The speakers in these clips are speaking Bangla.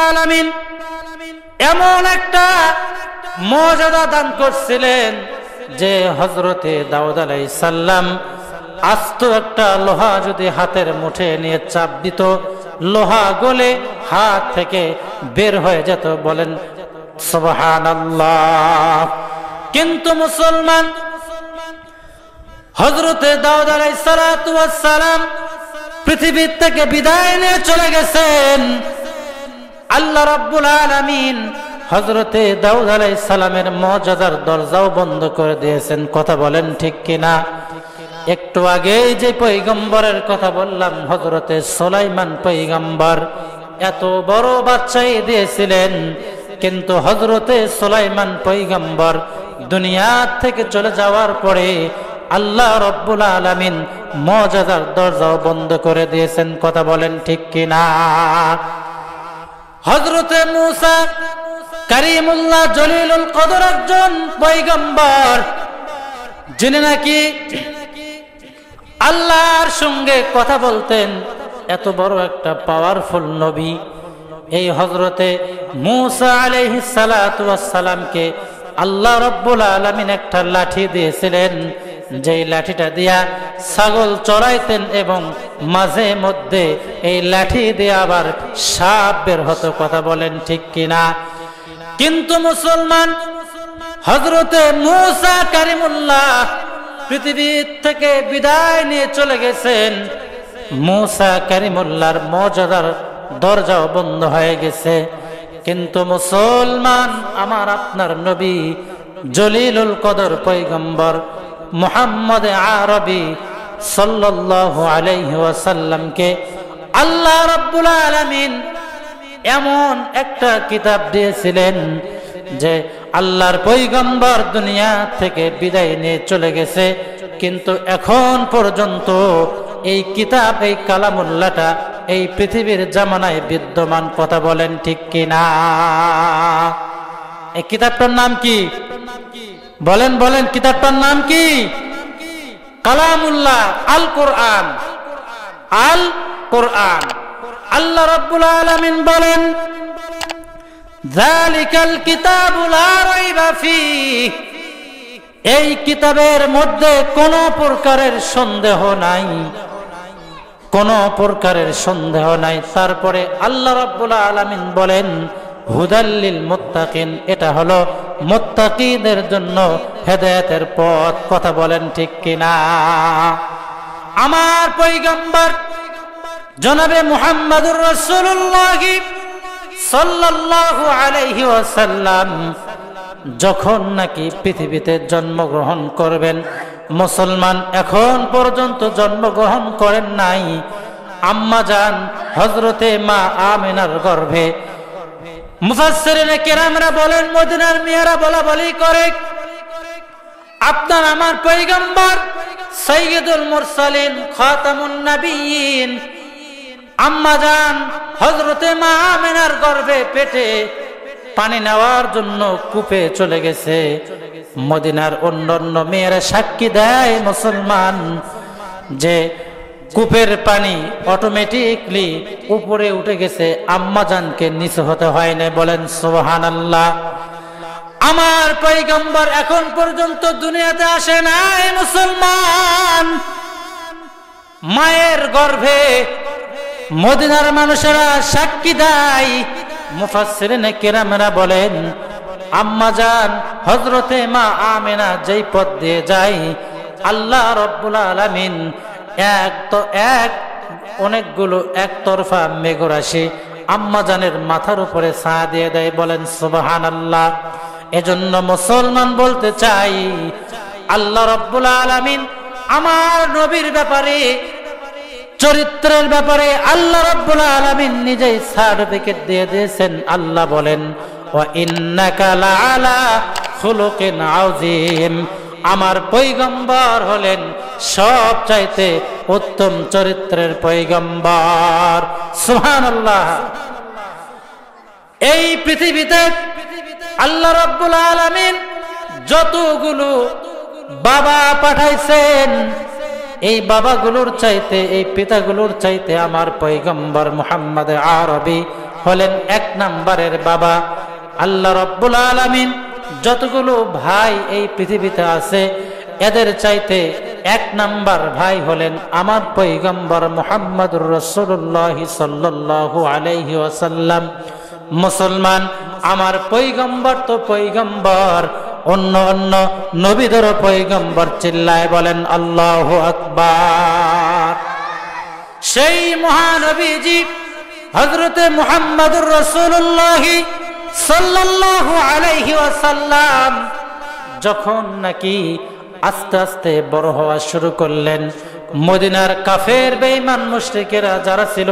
আলামিন এমন একটা মর্যাদা দান করছিলেন যে হযরতে দাউদ আলাইহিস সালাম আস্ত একটা লোহা যদি হাতের মুঠে নিয়ে চাপ দিত, লোহা গলে হাত থেকে বের হয়ে যেত। বলেন সুবহানাল্লাহ। কিন্তু মুসলমান হযরতে দাউদ আলাইহিস সালাতু ওয়াস সালাম পৃথিবী থেকে বিদায় নিয়ে চলে গেছেন। আল্লাহ রাব্বুল আলামিন হযরতে দাউদ আলাইহিস সালামের মর্যাদার দরজাও বন্ধ করে দিয়েছেন। কথা বলেন ঠিক কিনা? একটু আগেই যে পয়গম্বরের কথা বললাম, হযরতে সুলাইমান পয়গম্বর এত বড় বাচ্চাই দিয়েছিলেন, কিন্তু হযরতে সুলাইমান পয়গম্বর দুনিয়া থেকে চলে যাওয়ার পরে আল্লাহ রাব্বুল আলামিন মর্যাদার দরজাও বন্ধ করে দিয়েছেন। কথা বলেন ঠিক কিনা? হযরতে মূসা কারীমুল্লাহ জলিলুল কদর একজন পয়গম্বর, যিনি নাকি আল্লাহর সঙ্গে কথা বলতেন। এত বড় একটা পাওয়ারফুল নবী এই হযরতে মূসা আলাইহিস সালাতু ওয়াস সালামকে আল্লাহ রাব্বুল আলামিন একটা লাঠি দিয়েছিলেন, যেই লাঠিটা দিয়া ছাগল চড়াইতেন এবং মাঝে মধ্যে এই লাঠি দিয়ে আবার সাপ বের হতো। কথা বলেন ঠিক কিনা? কিন্তু মুসলমান হযরতে মূসা কারীমুল্লাহ পৃথিবী থেকে বিদায় নিয়ে চলে গেছেন। মূসা কারীমুল্লাহর মর্যাদার দরজাও বন্ধ হয়ে গেছে। কিন্তু মুসলমান আমার আপনার নবী জলিলুল কদর পয়গম্বর মুহাম্মদ আরবি সাল্লাল্লাহু আলাইহি ওয়াসাল্লামকে আল্লাহ রাব্বুল আলামিন এমন একটা কিতাব দিয়েছিলেন যে আল্লাহর পয়গম্বর দুনিয়া থেকে বিদায় নিয়ে চলে গেছে, কিন্তু এখন পর্যন্ত এই কিতাব, এই কালামুল্লাহটা এই পৃথিবীর জামানায় বিদ্যমান। কথা বলেন ঠিক কিনা? এই কিতাবটার নাম কি? বলেন বলেন, কিতাবটার নাম কি? কালামুল্লাহ, আল কোরআন। আল কোরআন। আল্লাহ রাব্বুল আলামিন বলেন, যালিকাল কিতাবু লা রাইবা ফীহ, এই কিতাবের মধ্যে কোনো প্রকারের সন্দেহ নাই, কোনো প্রকারের সন্দেহ নাই। তারপরে আল্লাহ রাব্বুল আলামিন বলেন, হুদাল লিল মুত্তাকিন, এটা হলো মুত্তাকিদের জন্য হেদায়েতের পথ। কথা বলেন ঠিক কিনা? আমার পয়গম্বর জনাবে মুহাম্মদুর রাসূলুল্লাহ সাল্লাল্লাহু আলাইহি ওয়াসাল্লাম যখন নাকি পৃথিবীতে জন্মগ্রহণ করবেন, মুসলমান এখন পর্যন্ত জন্মগ্রহণ করেন নাই। আম্মা জান হযরতে মা আমিনার গর্ভে মুফাসসিরিনে কেরামরা বলেন, মদিনার মেয়েরা বলা বলি করে, আপনার আমার পয়গম্বর সাইয়্যিদুল মুরসালিন খাতামুন নবিয়্যিন আম্মা জান হযরতে মা আমিনার গর্ভে পেটে পানি নেওয়ার জন্য কূপে চলে গেছে। মদিনার অন্যান্য মেয়েরা সাক্ষী দেয় মুসলমান যে কূপের পানি অটোমেটিকলি উপরে উঠে গেছে, আম্মা জানকে নিচে হতে হয় না। বলেন সুবহানাল্লাহ। আমার পয়গম্বর এখন পর্যন্ত দুনিয়াতে আসে নাই মুসলমান। মায়ের গর্ভে মদিনার মানুষেরা সাক্ষী দেয়। মুফাসসিরিনে কেরামরা বলেন, আম্মা জান হযরতে মা আমিনা যেই পথ দিয়ে যায়, আল্লাহ রাব্বুল আলামিন অনেকগুলো একতরফা মেঘরাশি আম্মা জানের মাথার উপরে ছায়া দিয়ে দেয়। বলেন সুবহানাল্লাহ। এজন্য মুসলমান বলতে চাই, আল্লাহ রাব্বুল আলামিন আমার নবীর ব্যাপারে, চরিত্রের ব্যাপারে আল্লাহ রাব্বুল আলামিন নিজেই সার্টিফিকেট দিয়ে দিয়েছেন। আল্লাহ বলেন, ওয়া ইন্নাকা লাআলা খুলুকিন আযীম, আমার পয়গম্বর হলেন সবচাইতে উত্তম চরিত্রের পয়গম্বর। সুবহানাল্লাহ। এই পৃথিবীতে আল্লাহ রাব্বুল আলামিন যতগুলো বাবা পাঠাইছেন, এই বাবাগুলোর চাইতে, এই পিতাগুলোর চাইতে আমার পয়গম্বর মুহাম্মদ আরবি হলেন 1 নম্বরের বাবা। আল্লাহ রাব্বুল আলামিন যতগুলো ভাই এই পৃথিবীতে আছে এদের চাইতে 1 নম্বর ভাই হলেন আমার পয়গম্বর মুহাম্মদুর রাসূলুল্লাহ সাল্লাল্লাহু আলাইহি ওয়াসাল্লাম। মুসলমান, আমার পয়গম্বর তো পয়গম্বর, অন্য অন্য নবীদেরও পয়গম্বর। চিল্লায় বলেন আল্লাহু আকবার। সেই মহানবীজি হযরতে মুহাম্মদুর রাসূলুল্লাহ সাল্লাল্লাহু আলাইহি ওয়াসাল্লাম যখন নাকি আস্তে আস্তে বড় হওয়া শুরু করলেন, মদিনার কাফের বেঈমান মুশরিকেরা যারা ছিল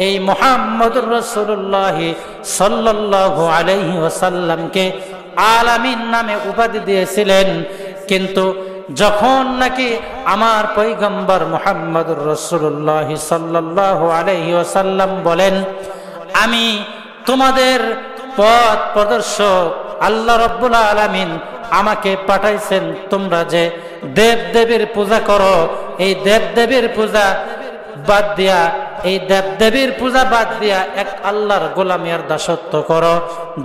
এই মুহাম্মদুর রাসূলুল্লাহ সাল্লাল্লাহু আলাইহি ওয়াসাল্লামকে আলামিন নামে উপাধি দিয়েছিলেন। কিন্তু যখন নাকি আমার পয়গম্বর মুহাম্মদুর রাসূলুল্লাহ সাল্লাল্লাহু আলাইহি ওয়াসাল্লাম বলেন, আমি তোমাদের পথ প্রদর্শক, আল্লাহ রাব্বুল আলামিন আমাকে পাঠাইছেন, তোমরা যে দেব দেবীর পূজা করো, এই দেব দেবীর পূজা বাদ দিয়া, এই দেব দেবীর পূজা বাদ দিয়া এক আল্লাহর গোলামি আর দাসত্ব করো।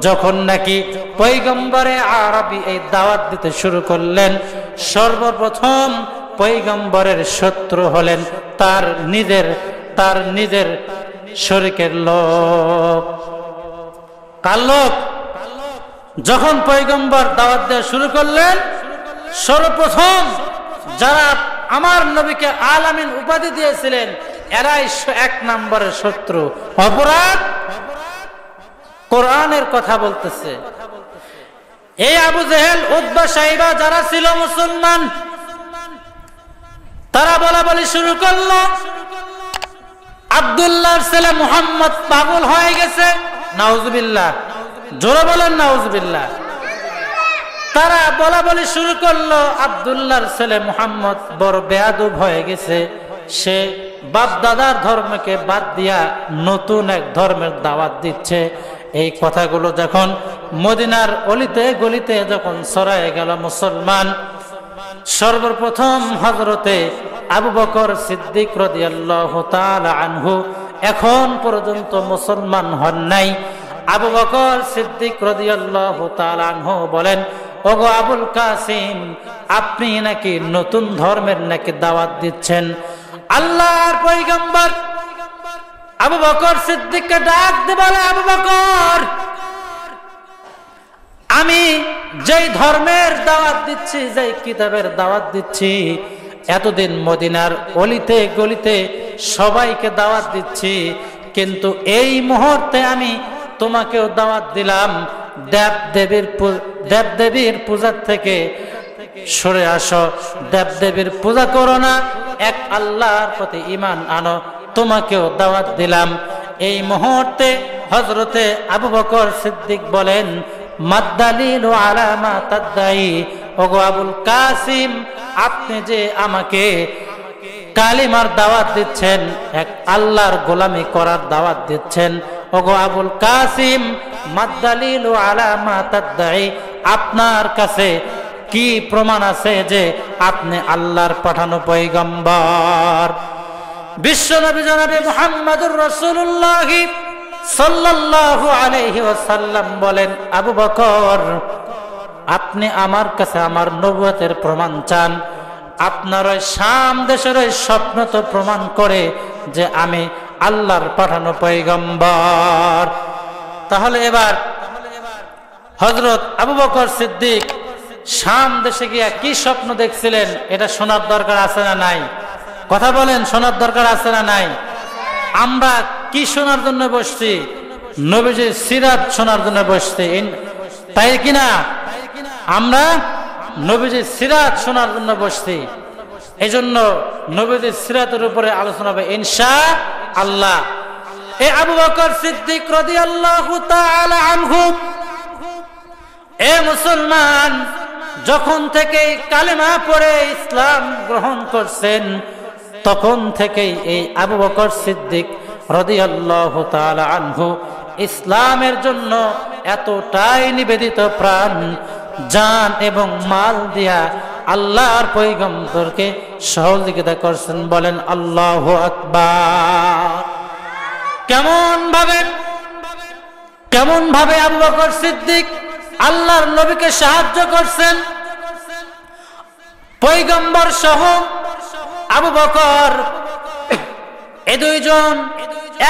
যখন নাকি পয়গম্বরে আরবি এই দাওয়াত দিতে শুরু করলেন, সর্বপ্রথম পয়গম্বরের শত্রু হলেন তার নিজের শরীকের লোক। কার লোক? যখন পয়গম্বর দাওয়াত দেওয়া শুরু করলেন, সর্বপ্রথম যারা আমার নবীকে আলামিন উপাধি দিয়েছিলেন এরাই 1 নম্বরের শত্রু। অপরাধ কোরআনের কথা বলতেছে। এই আবু জেহেল, উতবা, সাইবা যারা ছিল মুসলমান, তারা বলা বলি শুরু করলো আব্দুল্লাহর ছেলে মুহাম্মদ পাগল হয়ে গেছে। নাউজুবিল্লাহ, জোরে বলেন নাউজুবিল্লাহ। তারা বলা বলি শুরু করলো আব্দুল্লাহর ছেলে মুহাম্মদ বড় বেয়াদব হয়ে গেছে, সে বাপ দাদার ধর্মকে বাদ দিয়া নতুন এক ধর্মের দাওয়াত দিচ্ছে। এই কথাগুলো যখন মদিনার অলিতে গলিতে যখন ছড়ায় গেল মুসলমান, সর্বপ্রথম হযরতে আবু বকর সিদ্দিক রাদিয়াল্লাহু তাআলা আনহু এখন পর্যন্ত মুসলমান হন নাই। আবু বকর সিদ্দিক রাদিয়াল্লাহু তাআলা আনহু বলেন, ওগো আবুল কাসিম, আপনি নাকি নতুন ধর্মের নাকি দাওয়াত দিচ্ছেন। আল্লাহর পয়গম্বর আবু বকর সিদ্দিককে ডাক দিয়ে বলে, আবু বকর, আমি যেই ধর্মের দাওয়াত দিচ্ছি, যেই কিতাবের দাওয়াত দিচ্ছি, এতদিন মদিনার অলিতে গলিতে সবাইকে দাওয়াত দিচ্ছি, কিন্তু এই মুহূর্তে আমি তোমাকেও দাওয়াত দিলাম, দেবদেবীর পূজার থেকে সরে আসো, দেবদেবীর পূজা করো না, এক আল্লাহর প্রতি ঈমান আনো, তোমাকেও দাওয়াত দিলাম। এই মুহূর্তে হযরতে আবু বকর সিদ্দিক বলেন, মাদ্দালিলু আলা মা তাদদাই, ওগো আবুল কাসিম, আপনি যে আমাকে কালিমার দাওয়াত দিচ্ছেন, এক আল্লাহর গোলামি করার দাওয়াত দিচ্ছেন, ওগো আবুল কাসিম, মাদ্দালিলু আলা মা তাদদাই, আপনার কাছে কি প্রমাণ আছে যে আপনি আল্লাহর পাঠানো পয়গম্বর? বিশ্বনবী জনাবে মুহাম্মদুর রাসূলুল্লাহ সাল্লাল্লাহু আলাইহি ওয়াসাল্লাম বলেন, আবু বকর, আপনি আমার কাছে আমার নবুয়তের প্রমাণ চান? আপনার ওই শাম দেশের ওই স্বপ্ন তো প্রমাণ করে যে আমি আল্লাহর পাঠানো পয়গম্বর। তাহলে এবার হযরত আবু বকর সিদ্দিক শাম দেশে গিয়া কি স্বপ্ন দেখছিলেন এটা শোনার দরকার আছে না নাই? কথা বলেন, শোনার দরকার আছে না নাই? আমরা কি শোনার জন্য বসছি? নবীজির সিরাত শোনার জন্য বসছি, তাই কিনা? আমরা নবীজির সিরাত শোনার জন্য বসছি। এই জন্য নবীজির সিরাতের উপরে আলোচনা হবে ইনশাআল্লাহ। এই আবু বকর সিদ্দিক রাদিয়াল্লাহু তাআলা আনহু, এ মুসলমান, যখন থেকে কালেমা পড়ে ইসলাম গ্রহণ করছেন, তখন থেকেই এই আবু বকর সিদ্দিক রাদিয়াল্লাহু তাআলা আনহু ইসলামের জন্য এতটাই নিবেদিত প্রাণ, জান এবং মাল দিয়া আল্লাহর পয়গম্বরকে সহযোগিতা করছেন। বলেন আল্লাহু আকবার। কেমন ভাবে কেমন ভাবে আবু বকর সিদ্দিক আল্লাহর নবীকে সাহায্য করছেন। পয়গম্বর সহ আবু বকর এই দুইজন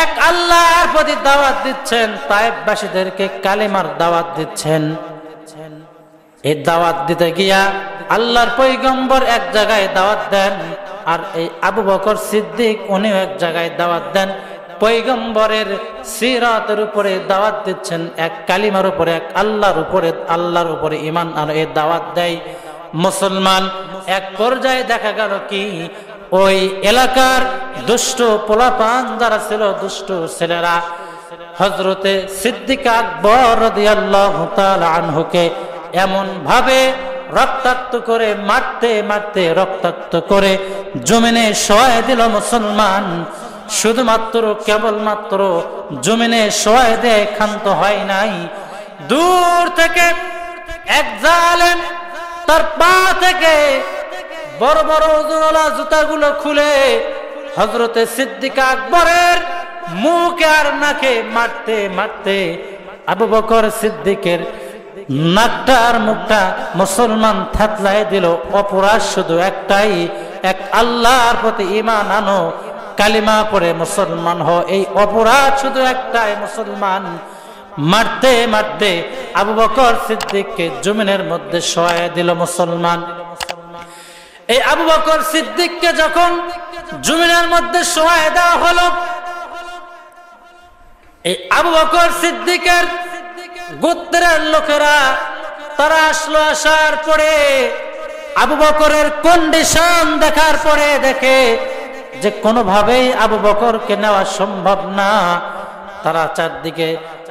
এক আল্লাহর প্রতি দাওয়াত দিচ্ছেন, তায়েফবাসীদেরকে কালেমার দাওয়াত দিচ্ছেন। এই দাওয়াত দিতে গিয়া আল্লাহর পয়গম্বর এক জায়গায় দাওয়াত দেন, আর এই আবু বকর সিদ্দিক উনিও এক জায়গায় দাওয়াত দেন। পয়গম্বরের সিরাতের উপরে দাওয়াত দিচ্ছেন, এক কালিমার উপরে, এক আল্লাহর উপরে ঈমান আর এই দাওয়াত দেয় মুসলমান। এক পর্যায়ে দেখা গেল কি ওই এলাকার দুষ্ট পোলাপান যারা ছিল, দুষ্ট ছেলেরা হযরতে সিদ্দিক আকবর রাদিয়াল্লাহু তাআলা আনহুকে এমন ভাবে রক্তাক্ত করে মারতে মারতে রক্তাক্ত করে জমিনে শোয়ায় দিল মুসলমান। শুধুমাত্র কেবলমাত্র জমিনে শোয়ায় দেয়, ক্ষান্ত হয় নাই। দূর থেকে এক জালেম তার পা থেকে বড় বড় ওজনওয়ালা জুতাগুলো খুলে হযরতে সিদ্দিক আকবরের মুখ আর নাকে মারতে মারতে আবু বকর সিদ্দিকের নাকটা আর মুখটা মুসলমান থাতলায় দিল। অপরাধ শুধু একটাই, এক আল্লাহর প্রতি ঈমান আনো, কালিমা পড়ে মুসলমান হও। এই অপরাধ শুধু একটাই, মুসলমান। মারতে মারতে আবু বকর সিদ্দিককে জমিনের মধ্যে শোয়ায় দিল মুসলমান। এই আবু বকর সিদ্দিককে যখন জমিনের মধ্যে শোয়ায় দেওয়া হলো, এই আবু বকর সিদ্দিকের গোত্রের লোকেরা তারা আসলো। আসার পরে আবু বকরের কন্ডিশন দেখার পরে দেখে যে কোনোভাবেই আবু বকরকে নেওয়া সম্ভব না। তারা চারদিকে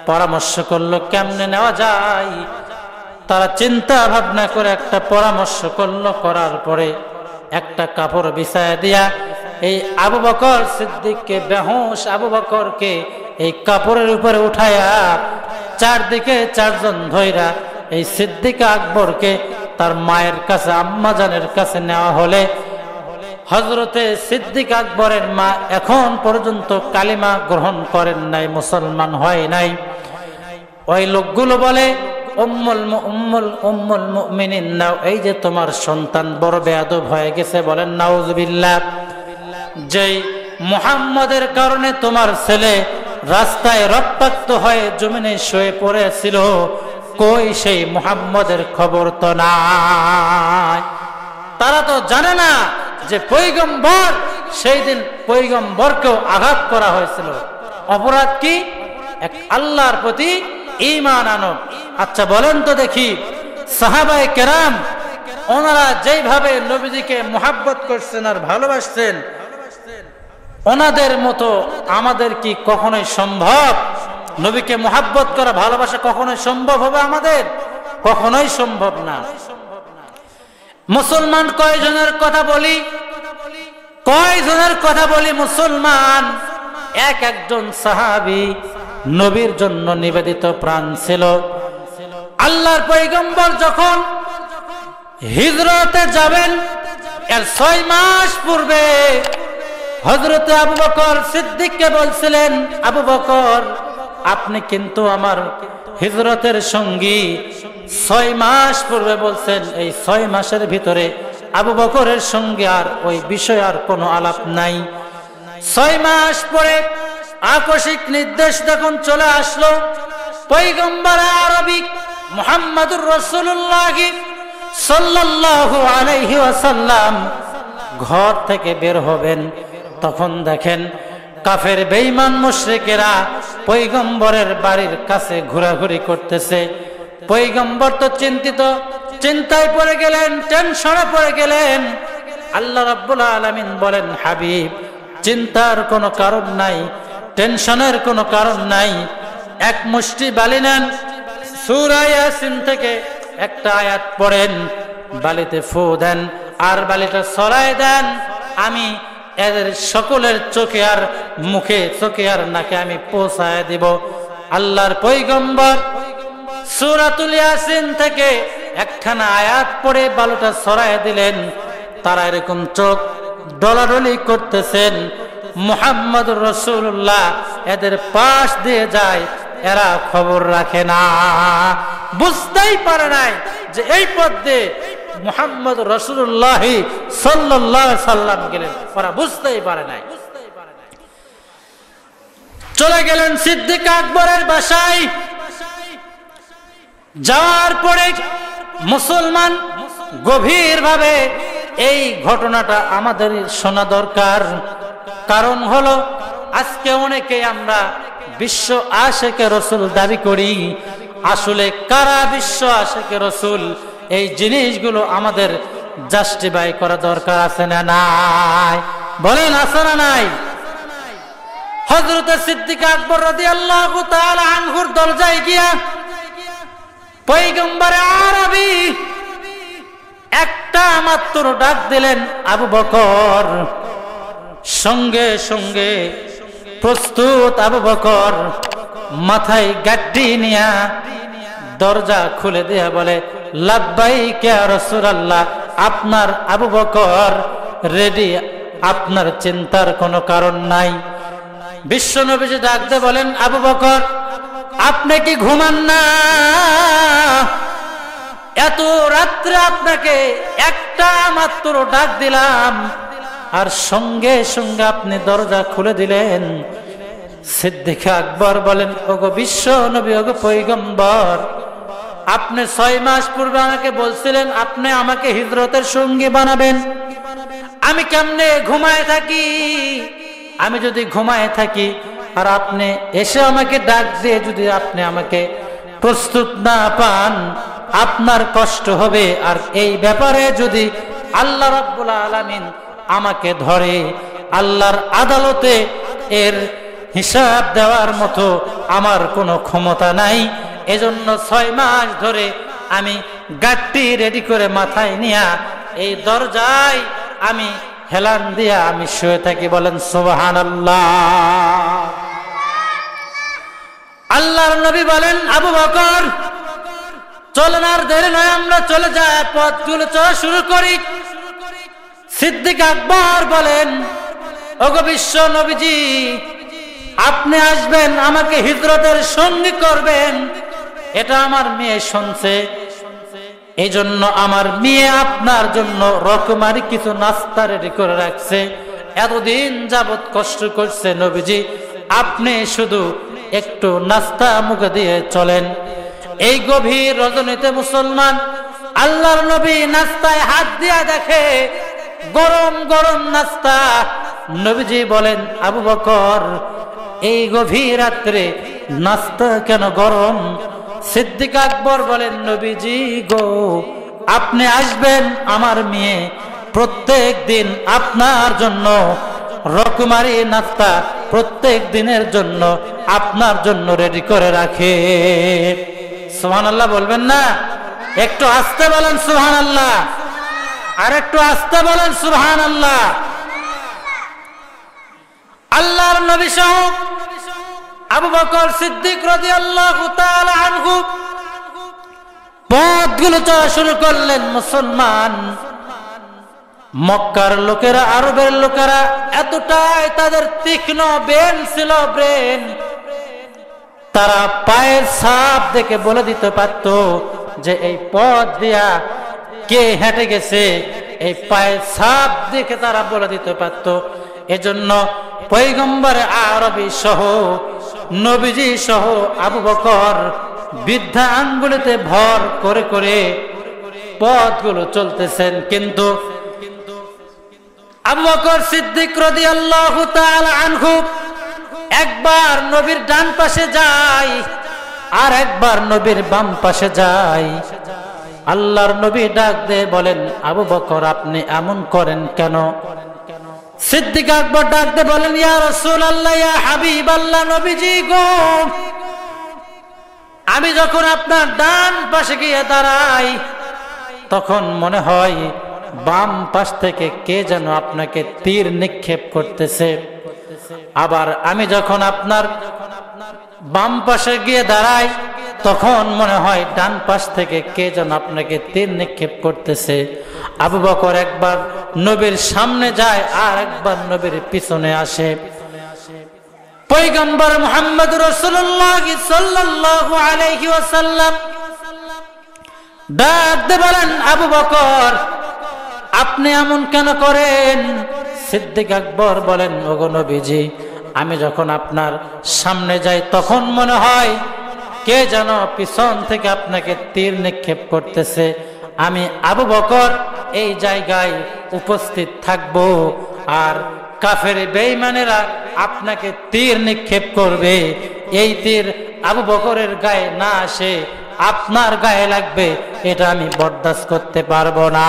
পরামর্শ করলো কেমনে নেওয়া যায়। তারা চিন্তা ভাবনা করে একটা পরামর্শ করলো, করার পরে একটা কাপড় বিছায় দিয়া এই আবু বকর সিদ্দিককে, বেহুশ আবু বকরকে এই কাপড়ের উপরে উঠায়া চারদিকে চারজন ধইরা এই সিদ্দিক আকবরকে তার মায়ের কাছে, আম্মা জানের কাছে নেওয়া হলে হযরতে সিদ্দিক আকবরের মা এখন পর্যন্ত কালিমা গ্রহণ করেন নাই, মুসলমান হয় নাই। ওই লোকগুলো বলে উম্মুল মুমিনিন নাও, এই যে তোমার সন্তান বড় বেয়াদব হয়ে গেছে, বলেন নাউজুবিল্লাহ। যেই মুহাম্মদের কারণে তোমার ছেলে রাস্তায় রক্তাক্ত হয়ে জমিনে শুয়ে পড়েছিল, কই সেই মুহাম্মদের খবর তো নাই। তারা তো জানে না যে পয়গম্বর, সেই দিন পয়গম্বরকেও আঘাত করা হয়েছিল। অপরাধ কি? এক আল্লাহর প্রতি ঈমান আনো। আচ্ছা বলেন তো দেখি, সাহাবায়ে কেরাম ওনারা যেইভাবে নবীজিকে মুহাব্বত করছেন আর ভালোবাসছেন, ওনাদের মতো আমাদের কি কখনোই সম্ভব? নবীকে মুহাব্বত করা, ভালোবাসা কখনোই সম্ভব হবে আমাদের? কখনোই সম্ভব না। মুসলমান কয়জনের কথা বলি, কয়জনের কথা বলি মুসলমান? এক একজন সাহাবী নবীর জন্য নিবেদিত প্রাণ ছিল। আল্লাহর পয়গম্বর যখন হিজরতে যাবেন এর 6 মাস পূর্বে হযরতে আবু বকর সিদ্দিককে বলছিলেন, আবু বকর আপনি কিন্তু আমার হিজরতের সঙ্গী। 6 মাস পূর্বে বলছেন, এই 6 মাসের ভিতরে আবু বকরের সঙ্গে আর ওই বিষয় আর কোনো আলাপ নাই। 6 মাস পরে আকস্মিক নির্দেশ যখন চলে আসলো, পয়গম্বর আরবি মুহাম্মদুর রাসূলুল্লাহ সাল্লাল্লাহু আলাইহি ওয়াসাল্লাম ঘর থেকে বের হবেন, তখন দেখেন কাফের বেঈমান মুশরিকেরা পয়গম্বরের বাড়ির কাছে ঘোরাঘুরি করতেছে। পয়গম্বর তো চিন্তায় পড়ে গেলেন, টেনশনে পড়ে গেলেন। আল্লাহ রাব্বুল আলামিন বলেন, হাবিব চিন্তার কোনো কারণ নাই, টেনশনের কোনো কারণ নাই। এক মুষ্টি বালি নেন, সূরা ইয়াসিন থেকে একটা আয়াত পড়েন, বালিতে ফু দেন আর বালিটা ছড়ায় দেন। আমি এদের সকলের চোখে আর মুখে, চোখে আর নাকে আমি পৌঁছায় দিব। আল্লাহর পয়গম্বর সূরাতুল ইয়াসিন থেকে একখানা আয়াত পড়ে বালুটা ছড়ায় দিলেন। তারা এরকম চোখ ডলাডলি করতেছেন। মুহাম্মদুর রাসূলুল্লাহ এদের পাশ দিয়ে যায়, এরা খবর রাখে না, বুঝতেই পারে নাই যে এই পথ দিয়ে মুহাম্মদ রাসূলুল্লাহ সাল্লাল্লাহু আলাইহি সাল্লাম গেলেন, ওরা বুঝতেই পারে নাই। চলে গেলেন সিদ্দিক আকবরের বাসায়। যাওয়ার পরে মুসলমান গভীরভাবে এই ঘটনাটা আমাদের শোনা দরকার। কারণ হলো আজকে অনেকে আমরা বিশ্ব আশেকে রসুল দাবি করি, আসলে কারা বিশ্ব আশেকে রসুল এই জিনিসগুলো আমাদের জাস্টিফাই করা দরকার আছে না নাই? বলেন আছে না নাই? হযরত সিদ্দিক আকবর রাদিয়াল্লাহু তাআলা আনহুর দরজায় গিয়া পয়গম্বর আরবি একটা মাত্র ডাক দিলেন, আবু বকর। সঙ্গে সঙ্গে প্রস্তুত আবু বকর মাথায় গাড্ডি নিয়া দরজা খুলে দিয়া বলে, লাব্বাইক ইয়া রাসূলুল্লাহ, আপনার আবু বকর রেডি, আপনার চিন্তার কোনো কারণ নাই। বিশ্ব নবীজি ডাক দিয়ে বলেন, আবু বকর আপনি কি ঘুমান না? এত রাত্রে আপনাকে একটা মাত্র ডাক দিলাম আর সঙ্গে সঙ্গে আপনি দরজা খুলে দিলেন। সিদ্দিক আকবর বলেন, ওগো বিশ্ব নবী, ওগো পয়গম্বর, আপনি 6 মাস পূর্বে আমাকে বলছিলেন আপনি আমাকে হিজরতের সঙ্গী বানাবেন। আমি কেমনে ঘুমায় থাকি? আমি যদি ঘুমায় থাকি আর আপনি এসে আমাকে ডাক দিয়ে যদি আপনি আমাকে প্রস্তুত না পান, আপনার কষ্ট হবে। আর এই ব্যাপারে যদি আল্লাহ রাব্বুল আলামিন আমাকে ধরে, আল্লাহর আদালতে এর হিসাব দেওয়ার মতো আমার কোনো ক্ষমতা নাই। এজন্য 6 মাস ধরে আমি গাড়ি রেডি করে মাথায় নিয়া এই দরজায় আমি হেলান দিয়া আমি শুয়ে থাকি। বলেন সুবহানাল্লাহ। আল্লাহর নবী বলেন, আবু বকর চলেন, আর দেরি নয়, আমরা চলে যাই, পথগুলো চলা শুরু করি। সিদ্দিক আকবর বলেন, ওগো বিশ্ব নবীজি, আপনি আসবেন, আমাকে হিজরতের সঙ্গী করবেন, এটা আমার মেয়ে শুনছে। এই জন্য আমার মেয়ে আপনার জন্য রকমারি কিছু নাস্তা রেডি করে রাখছে। এতদিন যাবত কষ্ট করছে নবীজি, আপনি শুধু একটু নাস্তা মুখে দিয়ে চলেন। এই গভীর রজনীতে মুসলমান আল্লাহর নবী নাস্তায় হাত দিয়া দেখে গরম গরম নাস্তা। নবীজি বলেন, আবু বকর এই গভীর রাত্রে নাস্তা কেন গরম? সিদ্দিক আকবর বলেন, নবীজি গো, আপনি আসবেন, আমার মেয়ে প্রত্যেক দিন আপনার জন্য রকমারি নাস্তা প্রত্যেক দিনের জন্য আপনার জন্য রেডি করে রাখে। সুবহানাল্লাহ বলবেন না? একটু আস্তে বলেন সুবহানাল্লাহ, আর একটু আস্তে বলেন সুবহানাল্লাহ। আল্লাহর নবী সহ আবু বকর সিদ্দিক রাদিয়াল্লাহু তাআলা আনহু পথগুলো চলা শুরু করলেন। মুসলমান মক্কার লোকেরা, আরবের লোকেরা এতটাই তাদের তীক্ষ্ণ ব্রেন ছিল, তারা পায়ের ছাপ দেখে বলে দিতে পারত যে এই পথ দিয়া কে হেঁটে গেছে। এই পায়ের ছাপ দেখে তারা বলে দিতে পারত। এজন্য পয়গম্বর আরবি সহ নবীজি সহ আবু বকর বৃদ্ধা আঙ্গুলিতে ভর করে করে পথগুলো চলতেছেন। কিন্তু আবু বকর সিদ্দিক রাদিয়াল্লাহু তাআলা আনহু একবার নবীর ডান পাশে যায় আর একবার নবীর বাম পাশে যায়। আল্লাহর নবী ডাক দিয়ে বলেন, আবু বকর আপনি এমন করেন কেন? সিদ্দিক আকবর ডাক দিয়ে বলেন, ইয়া রাসূলুল্লাহ, ইয়া হাবিবাল্লাহ, নবীজি গো, আমি যখন আপনার ডান পাশে গিয়ে দাঁড়াই তখন মনে হয় বাম পাশ থেকে কে যেন আপনাকে তীর নিক্ষেপ করতেছে। আবার আমি যখন আপনার বাম পাশে গিয়ে দাঁড়াই তখন মনে হয় ডান পাশ থেকে কে যেন আপনাকে তীর নিক্ষেপ করতেছে। আবু বকর একবার নবীর সামনে যায় আর একবার নবীর পিছনে আসে। পয়গম্বর মুহাম্মদ রাসূলুল্লাহ সাল্লাল্লাহু আলাইহি ওয়াসাল্লাম ডাক দিয়ে বলেন, আবু বকর আপনি এমন কেন করেন? সিদ্দিক আকবর বলেন, ওগো নবীজি, আমি যখন আপনার সামনে যাই তখন মনে হয় কে যেন পিছন থেকে আপনাকে তীর নিক্ষেপ করতেছে। আমি আবু বকর এই জায়গায় উপস্থিত থাকব, আর কাফের বেঈমানেরা আপনাকে তীর নিক্ষেপ করবে। এই তীর আবু বকরের গায়ে না আসে, আপনার গায়ে লাগবে, এটা আমি বরদাস্ত করতে পারবো না।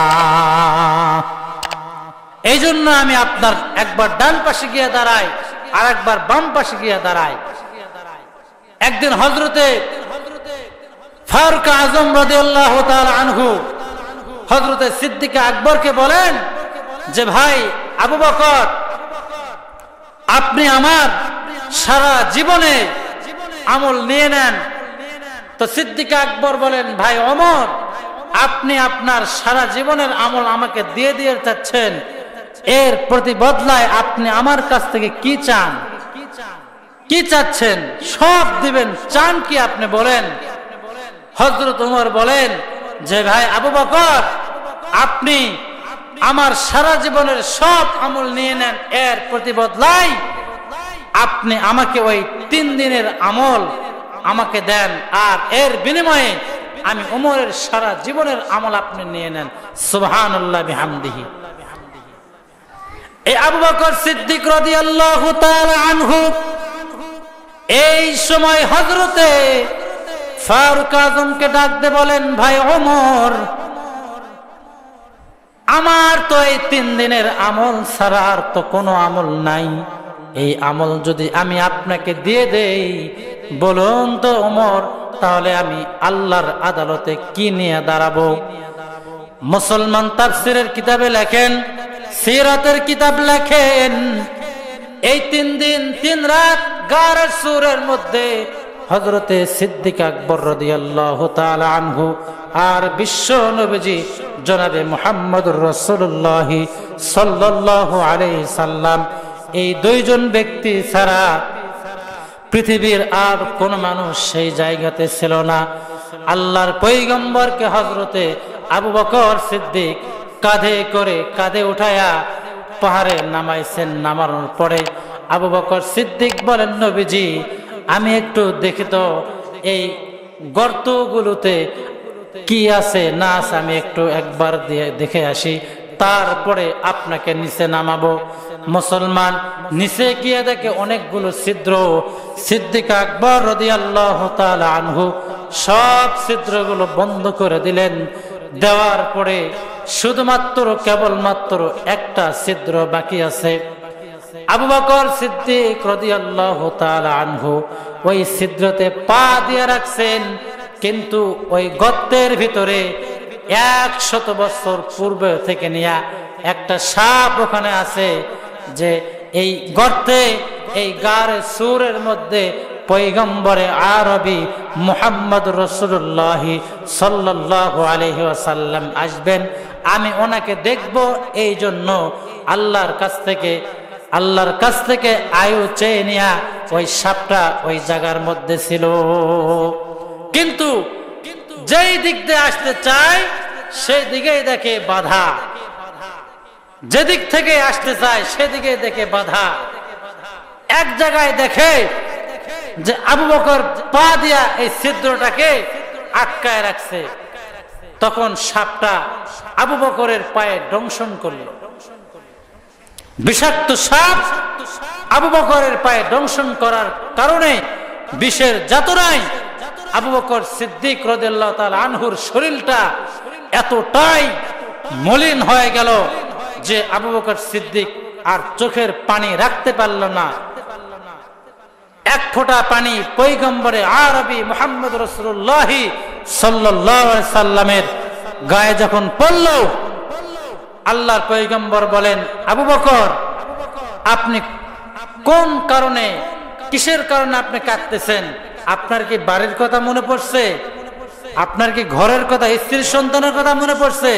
এই জন্য আমি আপনার একবার ডান পাশে গিয়ে দাঁড়াই, আর একবার বাম পাশে গিয়ে দাঁড়াই। একদিন হযরতে ফারুক আজম রাদিয়াল্লাহু তাআলা আনহু হযরতে সিদ্দিক আকবরকে বলেন যে, ভাই আবু বকর, আপনি আমার সারা জীবনে আমল নিয়ে নেন। তো সিদ্দিক আকবর বলেন, ভাই ওমর, আপনি আপনার সারা জীবনের আমল আমাকে দিয়ে দিয়ে চাচ্ছেন, এর প্রতি বদলায় আপনি আমার কাছ থেকে কি চান, কি চাচ্ছেন? সব দিবেন, চান কি আপনি বলেন? হযরত ওমর বলেন যে, ভাই আবু বকর, আপনি আমার সারা জীবনের সব আমল নিয়ে নেন, এর প্রতি বদলায় আপনি আমাকে ওই 3 দিনের আমল আমাকে দেন, আর এর বিনিময়ে আমি ওমরের সারা জীবনের আমল আপনি নিয়ে নেন। সুবহানাল্লাহ বিহামদিহি। এই আবু বকর সিদ্দিক রাদিয়াল্লাহু তাআলা আনহু এই সময় হযরতে ফারুক আজমকে ডাক দিয়ে বলেন, ভাই ওমর, আমার তো এই 3 দিনের আমল ছাড়া আর তো কোনো আমল নাই। এই আমল যদি আমি আপনাকে দিয়ে দেই, বলুন তো ওমর, তাহলে আমি আল্লাহর আদালতে কি নিয়ে দাঁড়াবো? মুসলমান তাফসীরের কিতাবে লেখেন, সিরাতের কিতাব লেখেন, এই 3 দিন 3 রাত গারের সুরের মধ্যে হযরতে সিদ্দিক আকবর রাদিয়াল্লাহু তাআলা আনহু আর বিশ্ব নবীজি জনাবে মুহাম্মদুর রাসূলুল্লাহ সাল্লাল্লাহু আলাইহি সাল্লাম, এই 2 জন ব্যক্তি ছাড়া পৃথিবীর আর কোন মানুষ সেই জায়গাতে ছিল না। আল্লাহর পয়গম্বরকে হযরতে আবু বকর সিদ্দিক কাঁধে উঠায়া পাহাড়ে নামাইছেন। নামানোর পরে আবু বকর সিদ্দিক বলেন, নবীজি, আমি একটু দেখি তো এই গর্তগুলোতে কি আছে না আছে, আমি একটু একবার দিয়ে দেখে আসি, তারপরে আপনাকে নিচে নামাবো। মুসলমান নিচে গিয়ে দেখে অনেকগুলো ছিদ্র। সিদ্দিক আকবর রাদিয়াল্লাহু তাআলা আনহু সব ছিদ্রগুলো বন্ধ করে দিলেন। দেওয়ার পরে শুধুমাত্র কেবলমাত্র একটা ছিদ্র বাকি আছে। আবু বকর সিদ্দিক রাদিয়াল্লাহু তাআলা আনহু ওই ছিদ্রতে পা দিয়ে রাখছেন, কিন্তু ওই গর্তের ভিতরে 100 বছর পূর্বে থেকে নিয়ে একটা সাপ ওখানে আছে, যে এই গর্তে, এই গারে সুরের মধ্যে পয়গম্বরে আরবি মুহাম্মদ রাসূলুল্লাহ সাল্লাল্লাহু আলাইহি ওয়াসাল্লাম আসবেন। আমি ওনাকে দেখব, এই জন্য আল্লাহর কাছ থেকে আয়ু চেয়ে নিয়া ওই সাপটা ওই জায়গার মধ্যে ছিল। কিন্তু যেই দিক দিয়ে আসতে চায় সেই দিকেই দেখে বাধা, যেদিক থেকে আসতে চায় সেদিকে দেখে বাধা। এক জায়গায় দেখে যে আবু বকর পা দিয়া এই ছিদ্রটাকে আটকায় রাখছে। তখন সাপটা আবু বকরের পায়ে দংশন করল। বিষাক্ত সাপ আবু বকরের পায়ে দংশন করার কারণে বিষের যাতনায় আবু বকর সিদ্দিক রাদিয়াল্লাহু তাআলা আনহুর শরীরটা এতটাই মলিন হয়ে গেল যে আবু বকর সিদ্দিক আর চোখের পানি রাখতে পারল না। এক ফোঁটা পানি পয়গম্বরে আরবি মুহাম্মদ রাসূলুল্লাহ সাল্লাল্লাহু আলাইহি সাল্লামের গায়ে যখন পড়ল, আল্লাহর পয়গম্বর বলেন, আবু বকর, আপনি কোন কারণে, কিসের কারণে আপনি কাঁদতেছেন? আপনার কি বাড়ির কথা মনে পড়ছে? আপনার কি ঘরের কথা, স্ত্রীর সন্তানের কথা মনে পড়ছে?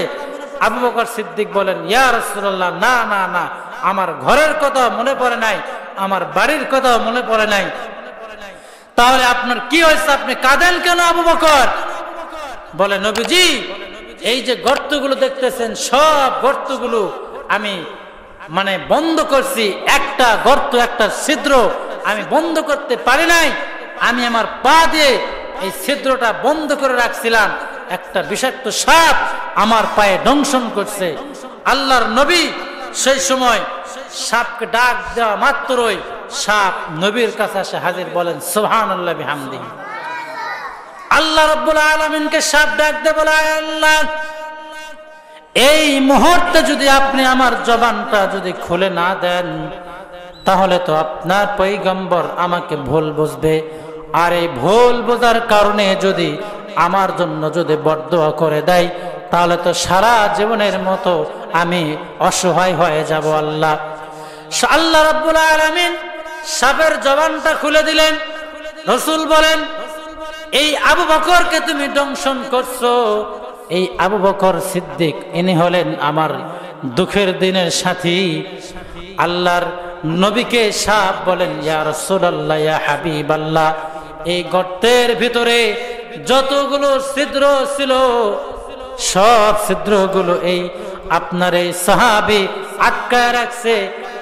আবু বকর সিদ্দিক বলেন, ইয়া রাসূলুল্লাহ, না না না, আমার ঘরের কথা মনে পড়ে নাই, আমার বাড়ির কথাও মনে পড়ে নাই। তাহলে আপনার কি হয়েছে, আপনি কাঁদেন কেন আবু বকর? বলে নবীজি, এই যে গর্তগুলো দেখতেছেন, সব গর্তগুলো আমি বন্ধ করছি, একটা গর্ত, একটা ছিদ্র আমি বন্ধ করতে পারি নাই। আমি আমার পা দিয়ে এই ছিদ্রটা বন্ধ করে রাখছিলাম, একটা বিষাক্ত সাপ আমার পায়ে দংশন করছে। আল্লাহর নবী সেই সময় সাপকে ডাক দেওয়া মাত্রই সাপ নবীর কাছে এসে হাজির। বলেন সুবহানাল্লাহ বিহামদিহি। আল্লাহ রাব্বুল আলামিনকে সাপ ডাক দিয়ে বলে, আল্লাহ, এই মুহূর্তে যদি আপনি আমার জবানটা যদি খুলে না দেন, তাহলে তো আপনার পয়গম্বর আমাকে ভুল বুঝবে, আর এই ভুল বোঝার কারণে যদি আমার জন্য যদি বরদোয়া করে দেয়, তাহলে তো সারা জীবনের মতো আমি অসহায় হয়ে যাব। আল্লাহ রাব্বুল আলামিন সাপের জবানটা খুলে দিলেন। রাসূল বলেন, এই আবু বকরকে তুমি দংশন করছো, এই আবু বকর সিদ্দিক, ইনি হলেন আমার দুঃখের দিনের সাথী। আল্লাহর নবীকে সাপ বলেন, ইয়া রাসূলুল্লাহ, ইয়া হাবিবাল্লাহ, এই গর্তের ভিতরে যতগুলো ছিদ্র ছিল, সব ছিদ্রগুলো এই আপনার এই সাহাবী আটকায় রাখছে।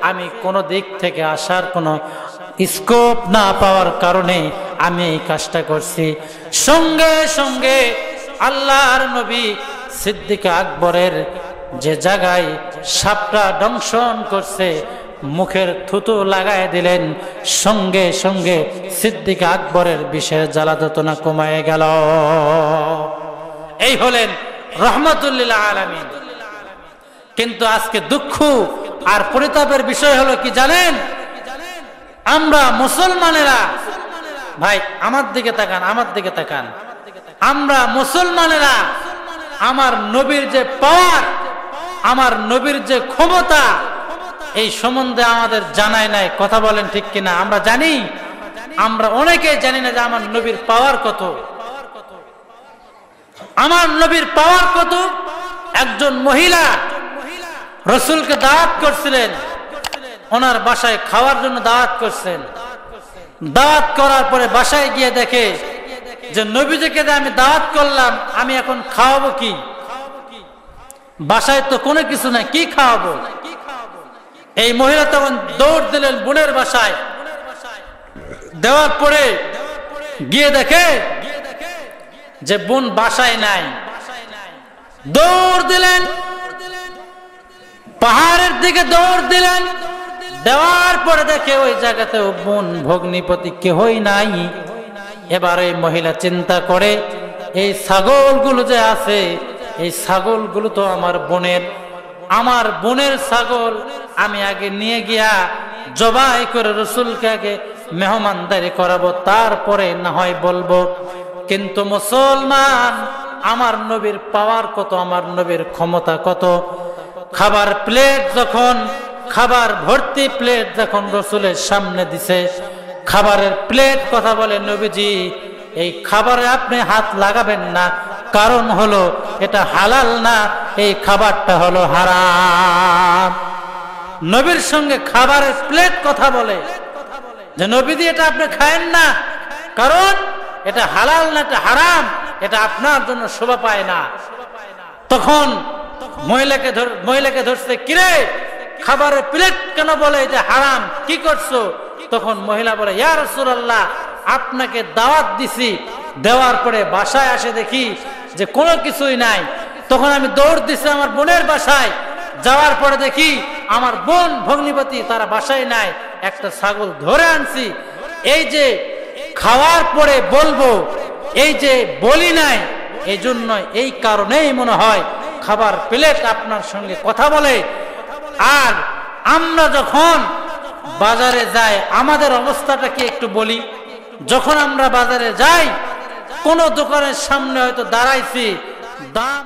আমি কোন দিক থেকে আসার কোন স্কোপ না পাওয়ার কারণে আমি এই কাজটা করছি। সঙ্গে সঙ্গে আল্লাহর নবী সিদ্দিক আকবরের যে জায়গায় সাপটা দংশন করছে, মুখের থুতু লাগায় দিলেন। সঙ্গে সঙ্গে সিদ্দিক আকবরের বিষের জ্বালা যন্ত্রণা কমায় গেল। এই হলেন রহমাতুল লিল আলামিন। কিন্তু আজকে দুঃখ আর পরিতাপের বিষয় হলো কি জানেন? আমরা মুসলমানেরা, ভাই আমার দিকে তাকান, আমার দিকে তাকান, আমরা মুসলমানেরা আমার নবীর যে পাওয়ার, আমার নবীর যে ক্ষমতা, এই সম্বন্ধে আমাদের জানাই নাই। কথা বলেন ঠিক কিনা? আমরা জানি, আমরা অনেকেই জানি না যে আমার নবীর পাওয়ার কত। আমার নবীর পাওয়ার কত? একজন মহিলা রাসূলকে দাওয়াত করছিলেন, ওনার বাসায় খাওয়ার জন্য দাওয়াত করছেন। দাওয়াত করার পরে বাসায় গিয়ে দেখে যে নবীজিকে যে আমি দাওয়াত করলাম, আমি এখন খাওয়াবো কি? বাসায় তো কোনো কিছু নাই, কি খাওয়াবো? এই মহিলা তখন দৌড় দিলেন বোনের বাসায়। দেওয়ার পরে গিয়ে দেখে যে বোন বাসায় নাই। দৌড় দিলেন, পাহাড়ের দিকে দৌড় দিলেন। দেওয়ার পরে দেখে ওই জায়গাতে বোন ভগ্নিপতি কেহই নাই। এবার এই মহিলা চিন্তা করে, এই ছাগলগুলো যে আছে, এই ছাগলগুলো তো আমার বোনের ছাগল, আমি আগে নিয়ে গিয়া জবাই করে রাসূলকে আগে মেহমানদারি করাবো, তারপরে না হয় বলবো। কিন্তু মুসলমান, আমার নবীর পাওয়ার কত, আমার নবীর ক্ষমতা কত। খাবার প্লেট যখন, খাবার ভর্তি প্লেট যখন রাসূলের সামনে দিছে, খাবারের প্লেট কথা বলে, নবীজি এই খাবারে আপনি হাত লাগাবেন না, কারণ হলো এটা হালাল না, এই খাবারটা হলো হারাম। নবীর সঙ্গে খাবারের প্লেট কথা বলে যে নবীজি এটা আপনি খায়েন না, কারণ এটা হালাল না, এটা হারাম, এটা আপনার জন্য শোভা পায় না। তখন মহিলাকে ধরছে, কিরে খাবারের প্লেট কেন বলে এটা হারাম, কি করছো? তখন মহিলা বলে, ইয়া রাসূলুল্লাহ, আপনাকে দাওয়াত দিছি, দেওয়ার পরে বাসায় আসে দেখি যে কোনো কিছুই নাই। তখন আমি দৌড় দিছি আমার বোনের বাসায়। যাওয়ার পরে দেখি আমার বোন ভগ্নিপতি তারা বাসায় নাই, একটা ছাগল ধরে আনছি। এই যে খাওয়ার পরে বলবো, এই যে বলি নাই, এই জন্য এই কারণেই মনে হয় খাবার প্লেট আপনার সঙ্গে কথা বলে। আর আমরা যখন বাজারে যাই, আমাদের অবস্থাটা কি একটু বলি। যখন আমরা বাজারে যাই, কোন দোকানের সামনে হয়তো দাঁড়াইছি, দাম